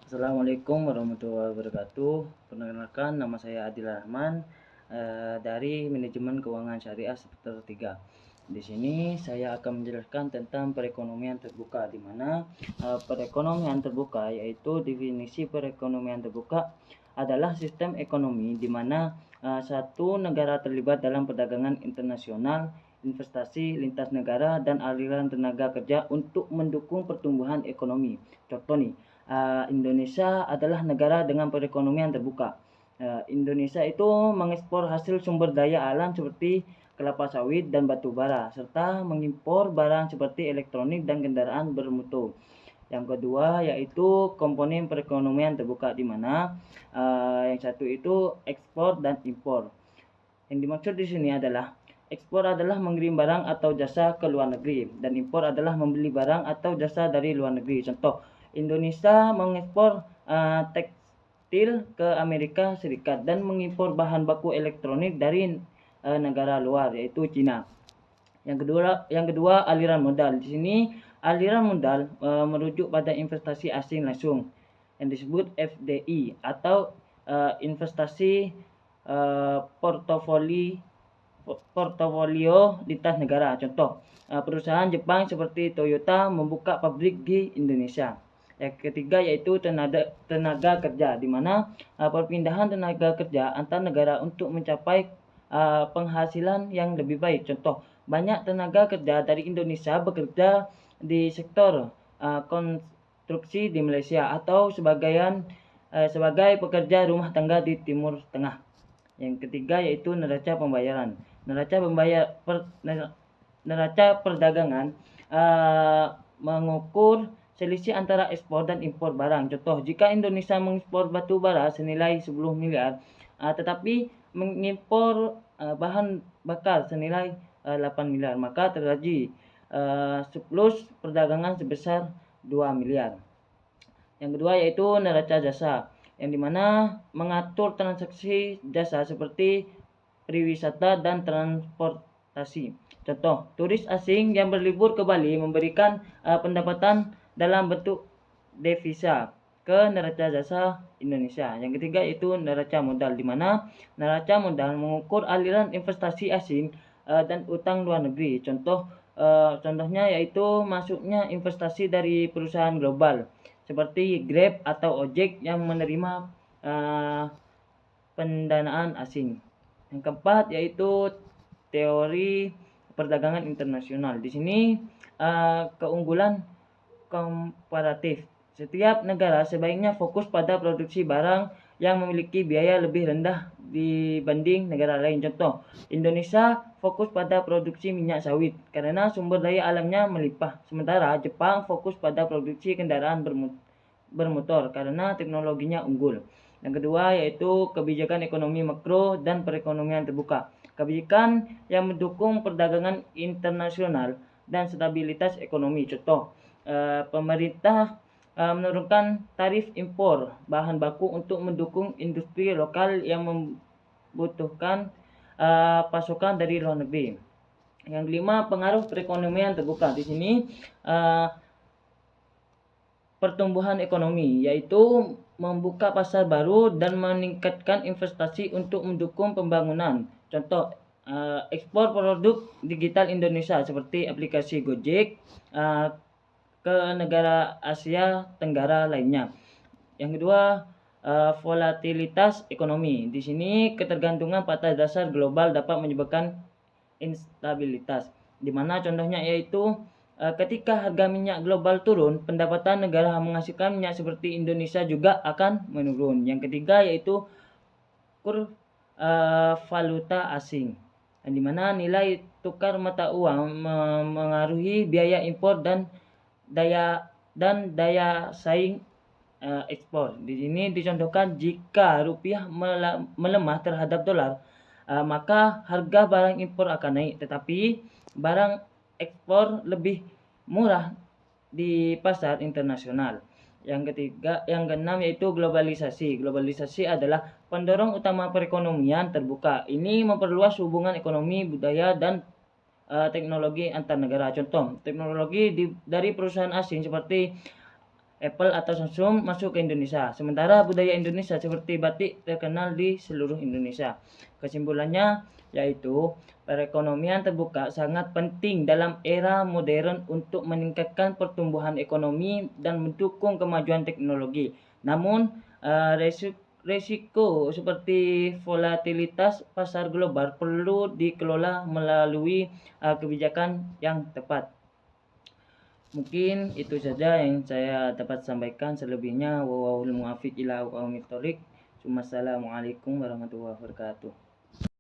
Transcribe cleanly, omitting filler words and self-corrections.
Assalamualaikum warahmatullahi wabarakatuh. Perkenalkan, nama saya Adil Rahman dari Manajemen Keuangan Syariah semester 3. Di sini saya akan menjelaskan tentang perekonomian terbuka, di mana perekonomian terbuka yaitu definisi perekonomian terbuka adalah sistem ekonomi di mana satu negara terlibat dalam perdagangan internasional, investasi lintas negara, dan aliran tenaga kerja untuk mendukung pertumbuhan ekonomi. Contoh nih, Indonesia adalah negara dengan perekonomian terbuka. Indonesia itu mengekspor hasil sumber daya alam seperti kelapa sawit dan batu bara, serta mengimpor barang seperti elektronik dan kendaraan bermutu. Yang kedua yaitu komponen perekonomian terbuka, di mana yang satu itu ekspor dan impor. Yang dimaksud di sini adalah ekspor adalah mengirim barang atau jasa ke luar negeri, dan impor adalah membeli barang atau jasa dari luar negeri. Contoh, Indonesia mengekspor tekstil ke Amerika Serikat dan mengimpor bahan baku elektronik dari negara luar, yaitu Cina. Yang kedua aliran modal. Di sini aliran modal merujuk pada investasi asing langsung yang disebut FDI atau investasi portofolio lintas negara. Contoh, perusahaan Jepang seperti Toyota membuka pabrik di Indonesia. Yang ketiga yaitu tenaga kerja, di mana perpindahan tenaga kerja antar negara untuk mencapai penghasilan yang lebih baik. Contoh, banyak tenaga kerja dari Indonesia bekerja di sektor konstruksi di Malaysia atau sebagai pekerja rumah tangga di Timur Tengah. Yang ketiga yaitu neraca pembayaran. Neraca perdagangan mengukur selisih antara ekspor dan impor barang. Contoh, jika Indonesia mengekspor batu bara senilai 10 miliar, tetapi mengimpor bahan bakar senilai 8 miliar, maka terjadi surplus perdagangan sebesar 2 miliar. Yang kedua yaitu neraca jasa, yang dimana mengatur transaksi jasa seperti pariwisata dan transportasi. Contoh, turis asing yang berlibur ke Bali memberikan pendapatan dalam bentuk devisa ke neraca jasa Indonesia. Yang ketiga itu neraca modal, di mana neraca modal mengukur aliran investasi asing dan utang luar negeri. Contohnya yaitu masuknya investasi dari perusahaan global seperti Grab atau Ojek yang menerima pendanaan asing. Yang keempat yaitu teori perdagangan internasional. Di sini keunggulan komparatif. Setiap negara sebaiknya fokus pada produksi barang yang memiliki biaya lebih rendah dibanding negara lain. Contoh, Indonesia fokus pada produksi minyak sawit karena sumber daya alamnya melimpah. Sementara Jepang fokus pada produksi kendaraan bermotor karena teknologinya unggul. Yang kedua yaitu kebijakan ekonomi makro dan perekonomian terbuka. Kebijakan yang mendukung perdagangan internasional dan stabilitas ekonomi. Contoh, pemerintah menurunkan tarif impor bahan baku untuk mendukung industri lokal yang membutuhkan pasokan dari luar negeri. Yang kelima, pengaruh perekonomian terbuka. Di sini pertumbuhan ekonomi, yaitu membuka pasar baru dan meningkatkan investasi untuk mendukung pembangunan. Contoh, ekspor produk digital Indonesia seperti aplikasi Gojek ke negara Asia Tenggara lainnya. Yang kedua, volatilitas ekonomi. Di sini ketergantungan pada dasar global dapat menyebabkan instabilitas, di mana contohnya yaitu ketika harga minyak global turun, pendapatan negara menghasilkan minyak seperti Indonesia juga akan menurun. Yang ketiga yaitu kurs valuta asing, di mana nilai tukar mata uang mengaruhi biaya impor dan daya saing ekspor. Di sini dicontohkan jika rupiah melemah terhadap dolar, maka harga barang impor akan naik, tetapi barang ekspor lebih murah di pasar internasional. Yang keenam yaitu globalisasi. Globalisasi adalah pendorong utama perekonomian terbuka. Ini memperluas hubungan ekonomi, budaya, dan teknologi antar negara. Contoh, teknologi dari perusahaan asing seperti Apple atau Samsung masuk ke Indonesia. Sementara budaya Indonesia seperti batik terkenal di seluruh Indonesia. Kesimpulannya yaitu perekonomian terbuka sangat penting dalam era modern untuk meningkatkan pertumbuhan ekonomi dan mendukung kemajuan teknologi. Namun, resiko seperti volatilitas pasar global perlu dikelola melalui kebijakan yang tepat. Mungkin itu saja yang saya dapat sampaikan. Selebihnya wallahul muwaffiq ila aqwamit thoriq. Wassalamualaikum warahmatullahi wabarakatuh.